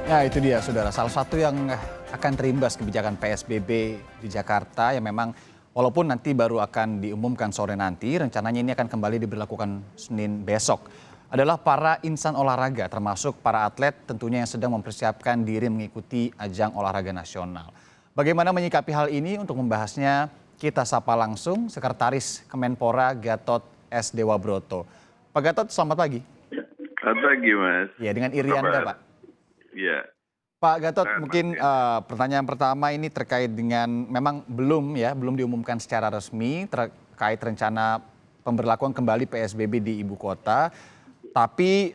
Ya itu dia saudara, salah satu yang akan terimbas kebijakan PSBB di Jakarta yang memang walaupun nanti baru akan diumumkan sore nanti, rencananya ini akan kembali diberlakukan Senin besok. Adalah para insan olahraga termasuk para atlet tentunya yang sedang mempersiapkan diri mengikuti ajang olahraga nasional. Bagaimana menyikapi hal ini untuk membahasnya kita sapa langsung Sekretaris Kemenpora Gatot S. Dewabroto. Pak Gatot selamat pagi. Selamat pagi, Mas. Ya dengan Irianda Pak. Iya. Pak Gatot, mungkin pertanyaan pertama ini terkait dengan memang belum diumumkan secara resmi terkait rencana pemberlakuan kembali PSBB di ibu kota. Tapi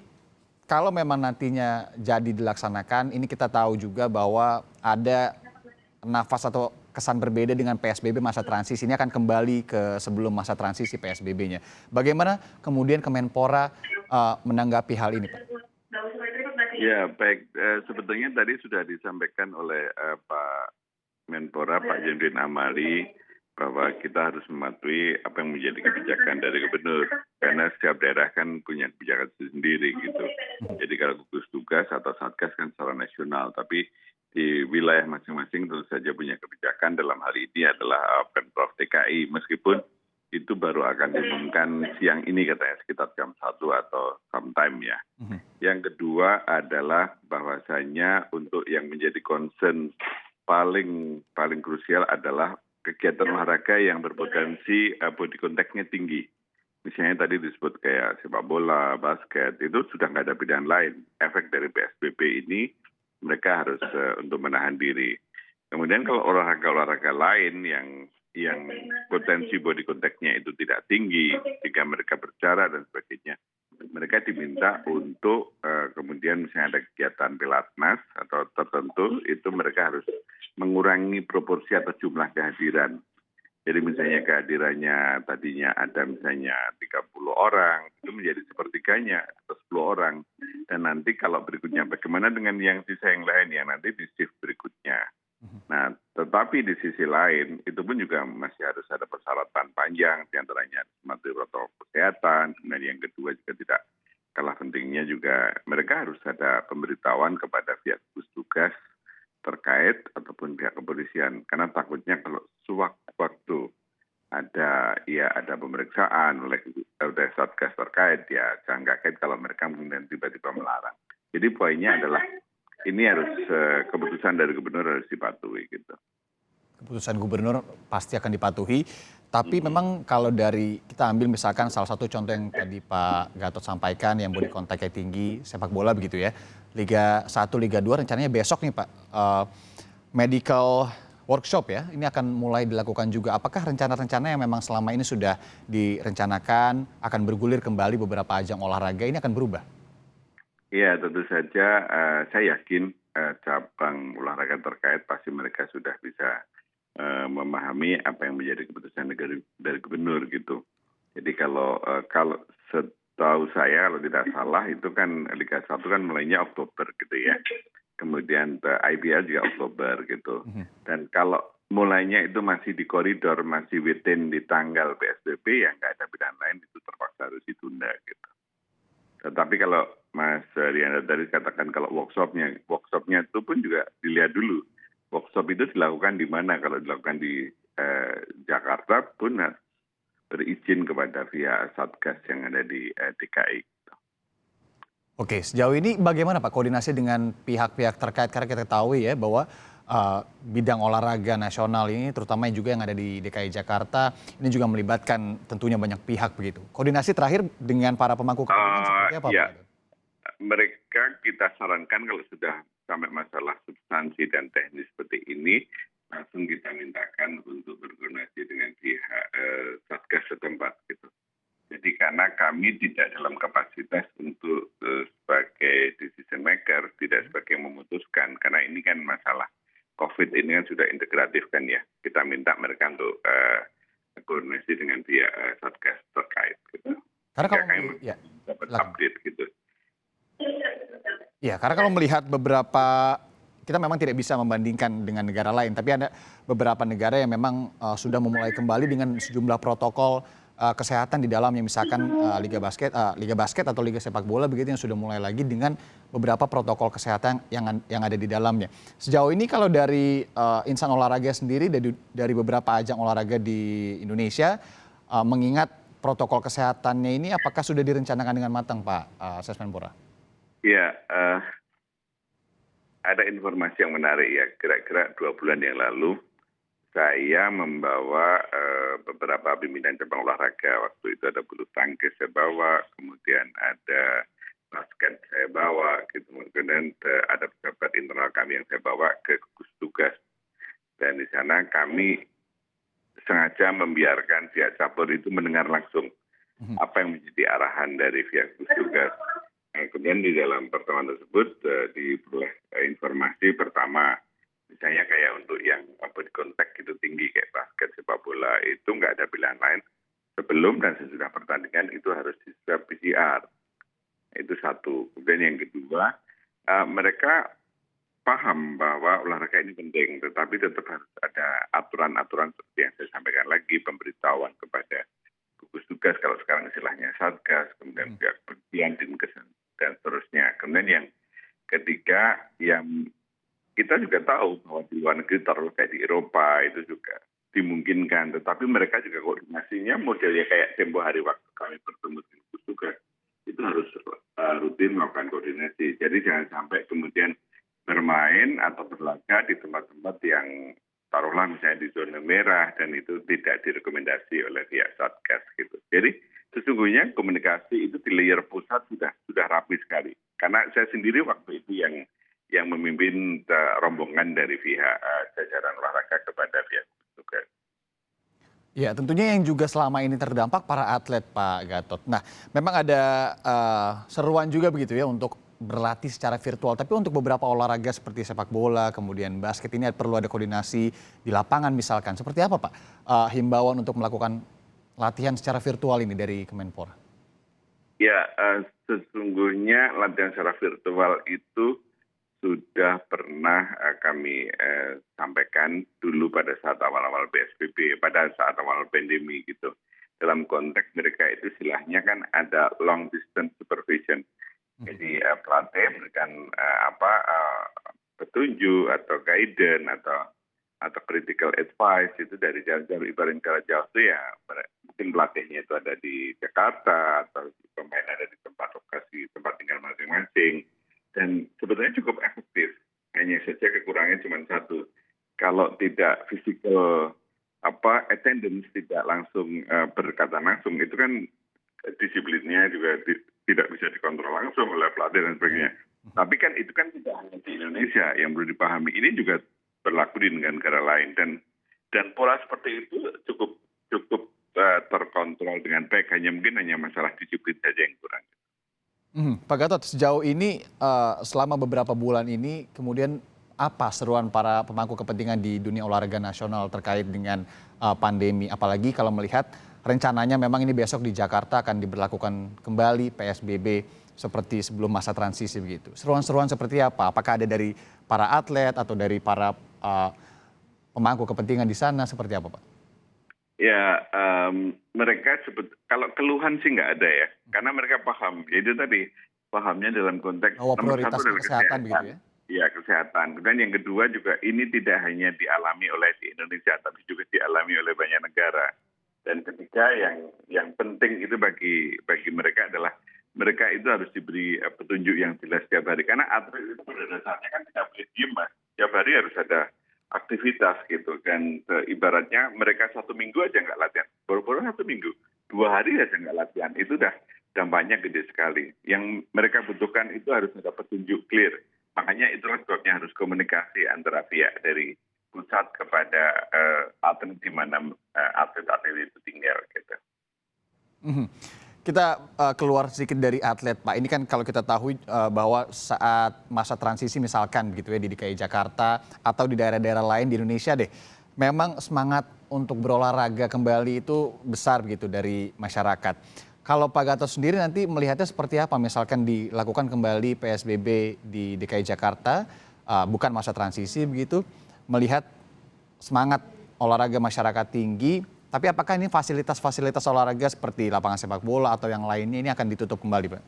kalau memang nantinya jadi dilaksanakan, ini kita tahu juga bahwa ada nafas atau kesan berbeda dengan PSBB masa transisi. Ini akan kembali ke sebelum masa transisi PSBB-nya. Bagaimana kemudian Kemenpora menanggapi hal ini, Pak? Ya, baik. Sebetulnya tadi sudah disampaikan oleh Pak Menpora, Pak Zainuddin Amali, bahwa kita harus mematuhi apa yang menjadi kebijakan dari gubernur. Karena setiap daerah kan punya kebijakan sendiri gitu. Jadi kalau gugus tugas atau satgas kan secara nasional, tapi di wilayah masing-masing tentu saja punya kebijakan. Dalam hal ini adalah Pemprov DKI, meskipun itu baru akan diumumkan siang ini katanya sekitar jam 1 atau sometime ya. Yang kedua adalah bahwasanya untuk yang menjadi concern paling krusial adalah kegiatan olahraga yang berpotensi body contact-nya tinggi. Misalnya tadi disebut kayak sepak bola, basket, itu sudah nggak ada pilihan lain. Efek dari PSBB ini mereka harus untuk menahan diri. Kemudian kalau olahraga lain yang potensi body contact-nya itu tidak tinggi, jika mereka berjarak dan sebagainya, mereka diminta untuk kemudian misalnya ada kegiatan pelatnas atau tertentu, itu mereka harus mengurangi proporsi atau jumlah kehadiran. Jadi misalnya kehadirannya tadinya ada misalnya 30 orang, itu menjadi sepertiganya atau 10 orang. Dan nanti kalau berikutnya bagaimana dengan yang sisa yang lain, ya nanti di shift berikutnya. Nah, tetapi di sisi lain, itu pun juga masih harus ada persyaratan panjang, diantaranya mematuhi protokol kesehatan, kemudian yang kedua juga tidak kalah pentingnya juga mereka harus ada pemberitahuan kepada pihak gugus tugas terkait ataupun pihak kepolisian, karena takutnya kalau sewaktu-waktu ada pemeriksaan oleh satgas terkait, ya jangan kaget kalau mereka kemudian tiba-tiba melarang. Jadi poinnya adalah ini harus keputusan dari gubernur harus dipatuhi gitu. Keputusan gubernur pasti akan dipatuhi, tapi memang kalau dari kita ambil misalkan salah satu contoh yang tadi Pak Gatot sampaikan yang body contact-nya tinggi, sepak bola begitu ya, Liga 1, Liga 2 rencananya besok nih Pak, medical workshop ya, ini akan mulai dilakukan juga. Apakah rencana-rencana yang memang selama ini sudah direncanakan akan bergulir kembali beberapa ajang olahraga ini akan berubah? Iya, tentu saja saya yakin cabang olahraga terkait pasti mereka sudah bisa memahami apa yang menjadi keputusan dari gubernur gitu. Jadi kalau setahu saya kalau tidak salah itu kan Liga 1 kan mulainya Oktober gitu ya. Kemudian IBL juga Oktober gitu. Dan kalau mulainya itu masih di koridor, masih within di tanggal PSBB, ya nggak ada pilihan lain, itu terpaksa harus ditunda gitu. Tetapi kalau Mas Riana tadi katakan kalau workshopnya itu pun juga dilihat dulu. Workshop itu dilakukan di mana? Kalau dilakukan di Jakarta pun harus berizin kepada pihak Satgas yang ada di DKI. Oke, sejauh ini bagaimana Pak koordinasi dengan pihak-pihak terkait? Karena kita tahu ya bahwa bidang olahraga nasional ini terutama juga yang ada di DKI Jakarta ini juga melibatkan tentunya banyak pihak begitu. Koordinasi terakhir dengan para pemangku kepentingan seperti apa ya. Pak? Mereka kita sarankan kalau sudah sampai masalah substansi dan teknis seperti ini, langsung kita mintakan untuk berkoordinasi dengan pihak Satgas setempat gitu. Jadi karena kami tidak dalam kapasitas untuk sebagai decision maker, tidak sebagai memutuskan, karena ini kan masalah COVID ini kan sudah integratif kan ya. Kita minta mereka untuk koordinasi dengan pihak Satgas terkait gitu. Karena kalau dapat update gitu. Ya, karena kalau melihat beberapa, kita memang tidak bisa membandingkan dengan negara lain, tapi ada beberapa negara yang memang sudah memulai kembali dengan sejumlah protokol kesehatan di dalamnya, misalkan liga basket atau liga sepak bola begitu yang sudah mulai lagi dengan beberapa protokol kesehatan yang ada di dalamnya. Sejauh ini kalau dari insan olahraga sendiri dari beberapa ajang olahraga di Indonesia, mengingat protokol kesehatannya ini, apakah sudah direncanakan dengan matang, Pak Sesmenpora? Ya, ada informasi yang menarik ya. Kira-kira 2 bulan yang lalu, saya membawa beberapa pimpinan cabang olahraga. Waktu itu ada bulu tangkis saya bawa, kemudian ada basket saya bawa, gitu. Kemudian ada pejabat internal kami yang saya bawa ke gugus tugas. Dan di sana kami sengaja membiarkan pihak cabur itu mendengar langsung apa yang menjadi arahan dari pihak gugus tugas. Kemudian di dalam pertemuan tersebut diperoleh informasi pertama, misalnya kayak untuk yang body contact itu tinggi kayak basket, sepak bola, itu nggak ada pilihan lain. Sebelum dan sesudah pertandingan itu harus di swab PCR. Itu satu. Kemudian yang kedua, mereka paham bahwa olahraga ini penting, tetapi tetap harus ada aturan-aturan seperti yang saya sampaikan lagi, pemberitahuan kepada gugus tugas, kalau sekarang istilahnya satgas, kemudian pihak kepolisian, dinkes, dan seterusnya. Kemudian yang ketiga, yang kita juga tahu bahwa di luar negeri, terlalu kayak di Eropa, itu juga dimungkinkan, tetapi mereka juga koordinasinya modelnya kayak tempo hari waktu kami bertemu dengan gugus tugas, itu harus rutin melakukan koordinasi. Jadi jangan sampai kemudian bermain atau berlaga di tempat-tempat yang taruhlah misalnya di zona merah dan itu tidak direkomendasi oleh pihak satgas gitu. Jadi sesungguhnya komunikasi itu di layer pusat sudah rapi sekali. Karena saya sendiri waktu itu yang memimpin rombongan dari pihak jajaran olahraga kepada pihak tugas. Ya, tentunya yang juga selama ini terdampak para atlet, Pak Gatot. Nah, memang ada seruan juga begitu ya untuk berlatih secara virtual. Tapi untuk beberapa olahraga seperti sepak bola, kemudian basket ini perlu ada koordinasi di lapangan misalkan. Seperti apa, Pak, himbauan untuk melakukan latihan secara virtual ini dari Kemenpora? Ya, sesungguhnya latihan secara virtual itu sudah pernah kami sampaikan dulu pada saat awal-awal PSBB, pada saat awal pandemi gitu. Dalam konteks mereka itu istilahnya kan ada long distance supervision. Jadi pelatih berikan petunjuk atau guidance atau critical advice itu dari jauh-jauh, ibarat jarak jauh itu ya mungkin pelatihnya itu ada di Jakarta atau pemain ada di tempat lokasi tempat tinggal masing-masing dan sebetulnya cukup efektif. Hanya saja kekurangannya cuma satu, kalau tidak physical attendance tidak langsung berkata langsung itu kan disiplinnya juga tidak bisa dikontrol langsung oleh pelatih dan sebagainya. Tapi kan itu kan tidak hanya di Indonesia yang perlu dipahami, ini juga berlaku di negara lain dan pola seperti itu cukup terkontrol dengan baik, hanya masalah disiplin saja yang kurang. Pak Gatot, sejauh ini selama beberapa bulan ini kemudian apa seruan para pemangku kepentingan di dunia olahraga nasional terkait dengan pandemi, apalagi kalau melihat rencananya memang ini besok di Jakarta akan diberlakukan kembali PSBB seperti sebelum masa transisi begitu. Seruan-seruan seperti apa? Apakah ada dari para atlet atau dari para pemangku kepentingan di sana, seperti apa, Pak? Ya, mereka kalau keluhan sih nggak ada ya, karena mereka paham. Itu tadi pahamnya dalam konteks nomor satu adalah kesehatan begitu ya? Ya, kesehatan. Dan yang kedua juga ini tidak hanya dialami oleh di Indonesia, tapi juga dialami oleh banyak negara. Dan ketiga yang penting itu bagi mereka adalah mereka itu harus diberi petunjuk yang jelas setiap hari. Karena atlet itu pada dasarnya kan tidak boleh diem, Mas. Setiap hari harus ada aktivitas gitu. Dan ibaratnya mereka 1 minggu aja nggak latihan. Baru-baru 1 minggu. 2 hari aja nggak latihan. Itu udah dampaknya gede sekali. Yang mereka butuhkan itu harus ada petunjuk clear. Makanya itulah sebabnya harus komunikasi antara pihak dari pusat kepada atlet di mana atlet-atlet itu tinggal gitu. Kita keluar sedikit dari atlet, Pak. Ini kan kalau kita tahu bahwa saat masa transisi misalkan gitu ya di DKI Jakarta atau di daerah-daerah lain di Indonesia deh, memang semangat untuk berolahraga kembali itu besar gitu dari masyarakat. Kalau Pak Gatot sendiri nanti melihatnya seperti apa? Misalkan dilakukan kembali PSBB di DKI Jakarta, bukan masa transisi begitu, melihat semangat olahraga masyarakat tinggi, Tapi apakah ini fasilitas-fasilitas olahraga seperti lapangan sepak bola atau yang lainnya ini akan ditutup kembali, Pak?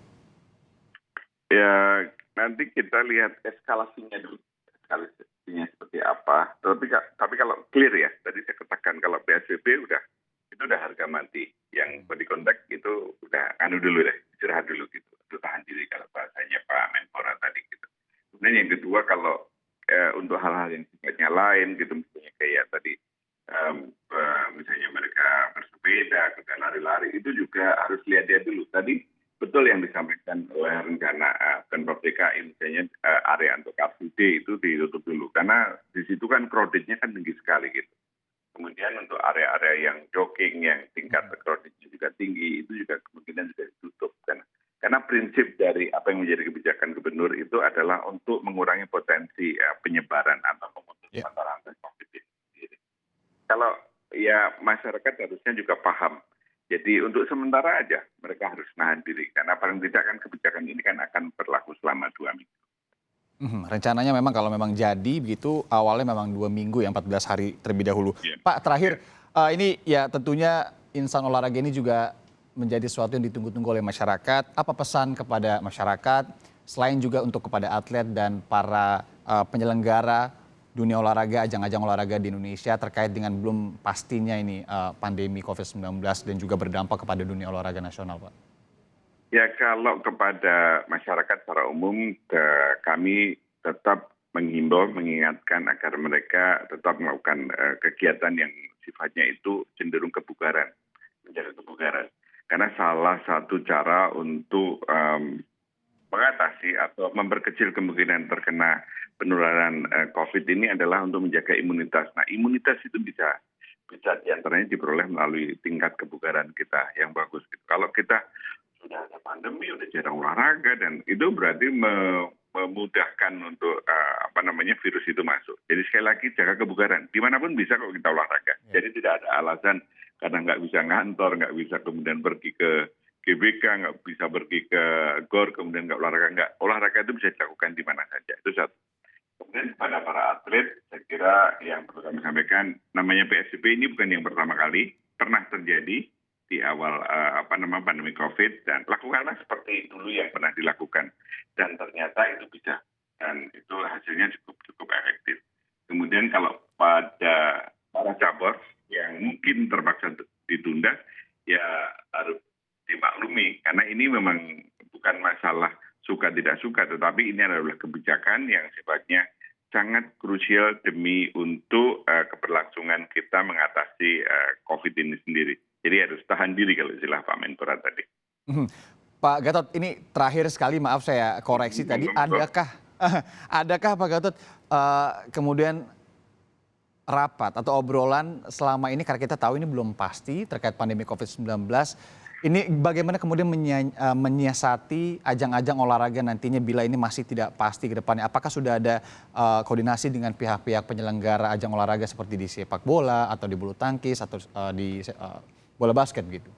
Ya, nanti kita lihat eskalasinya dulu. Eskalasinya seperti apa. Tapi kalau clear ya, tadi saya katakan kalau PSBB itu udah harga mati. Yang body contact itu udah dulu deh, istirahat dulu gitu. Itu tahan diri kalau bahasanya Pak Menpora tadi gitu. Kemudian yang kedua kalau untuk hal-hal yang sifatnya lain gitu, misalnya kayak tadi misalnya mereka bersepeda, kita lari-lari, itu juga harus lihat dulu. Tadi betul yang disampaikan oleh rencana Pemprov DKI, misalnya area untuk Car Free Day itu ditutup dulu. Karena di situ kan crowded-nya kan tinggi sekali gitu. Kemudian untuk area-area yang jogging, yang tingkat crowded-nya juga tinggi, itu juga kemungkinan juga ditutup. Karena prinsip dari apa yang menjadi kebijakan gubernur itu adalah untuk mengurangi potensi penyebaran atau memutus mata rantai COVID ini sendiri. Kalau ya masyarakat harusnya juga paham. Jadi untuk sementara aja mereka harus nahan diri. Karena paling tidak kan kebijakan ini kan akan berlaku selama 2 minggu. Rencananya memang kalau memang jadi begitu awalnya memang 2 minggu ya 14 hari terlebih dahulu. Iya. Pak terakhir ini ya tentunya insan olahraga ini juga menjadi sesuatu yang ditunggu-tunggu oleh masyarakat. Apa pesan kepada masyarakat selain juga untuk kepada atlet dan para penyelenggara dunia olahraga, ajang-ajang olahraga di Indonesia terkait dengan belum pastinya ini pandemi COVID-19 dan juga berdampak kepada dunia olahraga nasional, Pak? Ya kalau kepada masyarakat secara umum kami tetap menghimbau, mengingatkan agar mereka tetap melakukan kegiatan yang sifatnya itu cenderung kebugaran, menjadi kebugaran. Karena salah satu cara untuk mengatasi atau memperkecil kemungkinan terkena penularan COVID ini adalah untuk menjaga imunitas. Nah, imunitas itu bisa diantaranya diperoleh melalui tingkat kebugaran kita yang bagus. Kalau kita sudah ada pandemi, udah jarang olahraga, dan itu berarti memudahkan untuk virus itu masuk. Jadi sekali lagi jaga kebugaran. Dimanapun bisa kok kita olahraga. Jadi tidak ada alasan karena nggak bisa ngantor, nggak bisa kemudian pergi ke GBK, nggak bisa pergi ke GOR, kemudian nggak olahraga. Nggak. Olahraga itu bisa dilakukan di mana saja. Itu satu. Kemudian kepada para atlet, saya kira yang perlu kami sampaikan, namanya PSBB ini bukan yang pertama kali, pernah terjadi di awal pandemi COVID, dan lakukanlah seperti dulu yang pernah dilakukan, dan ternyata itu bisa, dan itu hasilnya cukup efektif. Kemudian kalau pada para cabur yang mungkin terpaksa ditunda, ya harus dimaklumi, karena ini memang bukan masalah suka tidak suka, tetapi ini adalah kebijakan yang sifatnya sangat krusial demi untuk keberlangsungan kita mengatasi COVID ini sendiri. Jadi harus tahan diri kalau istilah Pak Menpora tadi. Pak Gatot, ini terakhir sekali maaf saya koreksi tadi, adakah Pak Gatot kemudian rapat atau obrolan selama ini, karena kita tahu ini belum pasti terkait pandemi COVID-19, ini bagaimana kemudian menyiasati ajang-ajang olahraga nantinya bila ini masih tidak pasti ke depannya? Apakah sudah ada koordinasi dengan pihak-pihak penyelenggara ajang olahraga seperti di sepak bola atau di bulu tangkis atau di bola basket gitu?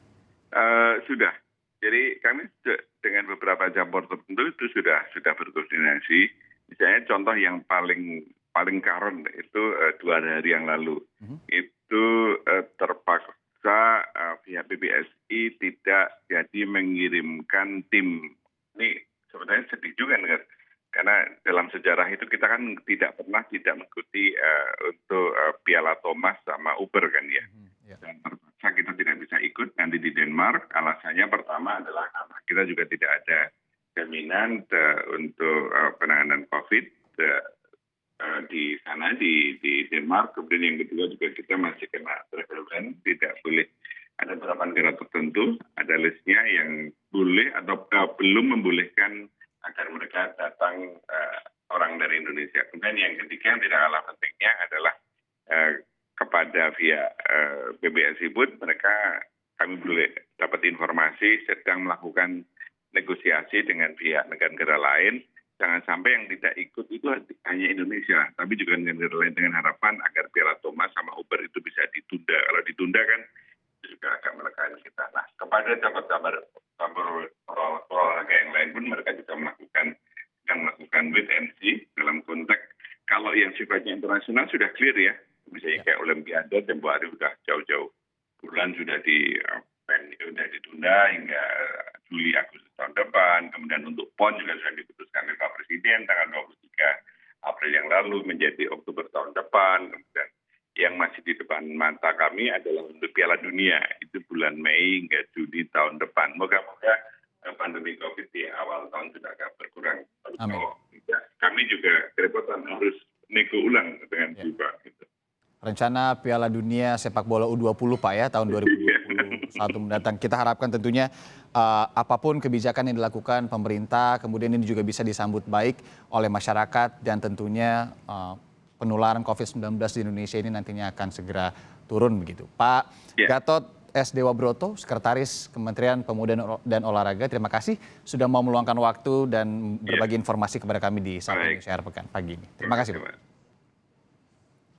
Sudah. Jadi kami dengan beberapa cabur tertentu itu sudah berkoordinasi. Misalnya contoh yang paling current itu 2 hari yang lalu. Itu terpaksa pihak PBSI tidak jadi mengirimkan tim. Ini sebenarnya sedih juga karena dalam sejarah itu kita kan tidak pernah tidak mengikuti untuk Piala Thomas sama Uber kan ya. Dan terpaksa kita tidak bisa ikut nanti di Denmark. Alasannya pertama adalah karena kita juga tidak ada jaminan untuk penanganan COVID di sana di Denmark. Kemudian yang kedua juga kita masih kena travel ban, tidak boleh ada beberapa negara tertentu, ada listnya yang boleh atau belum membolehkan agar mereka datang orang dari Indonesia. Kemudian yang ketiga yang tidak kalah pentingnya adalah kepada pihak PBSI pun kami boleh dapat informasi sedang melakukan negosiasi dengan pihak negara lain. Jangan sampai yang tidak ikut itu hanya Indonesia, tapi juga negara lain, dengan harapan agar Piala Thomas sama Uber itu bisa ditunda. Kalau ditunda kan itu juga agak menekan kita. Nah, kepada cabur olahraga yang lain pun mereka juga melakukan wait and see dalam konteks kalau yang sifatnya internasional sudah clear ya. Misalnya kayak Olimpiade tempoh hari sudah jauh-jauh bulan sudah ditunda hingga Juli Agustus tahun depan. Kemudian untuk PON juga sudah diputuskan oleh Pak Presiden tanggal 23 April yang lalu menjadi Oktober tahun depan. Kemudian yang masih di depan mata kami adalah untuk Piala Dunia, itu bulan Mei hingga Juni tahun depan. Moga-moga pandemi COVID di awal tahun sudah agak berkurang. Amin. Kami juga kerepotan harus nego ulang dengan FIFA. Gitu. Rencana Piala Dunia Sepak Bola U20 Pak ya tahun 2021 mendatang. Kita harapkan tentunya apapun kebijakan yang dilakukan pemerintah, kemudian ini juga bisa disambut baik oleh masyarakat dan tentunya penularan COVID-19 di Indonesia ini nantinya akan segera turun begitu. Pak Gatot S. Dewa Broto, Sekretaris Kementerian Pemuda dan Olahraga, terima kasih sudah mau meluangkan waktu dan berbagi informasi kepada kami di Sapa Indonesia Akhir Pekan pagi ini. Terima kasih Pak.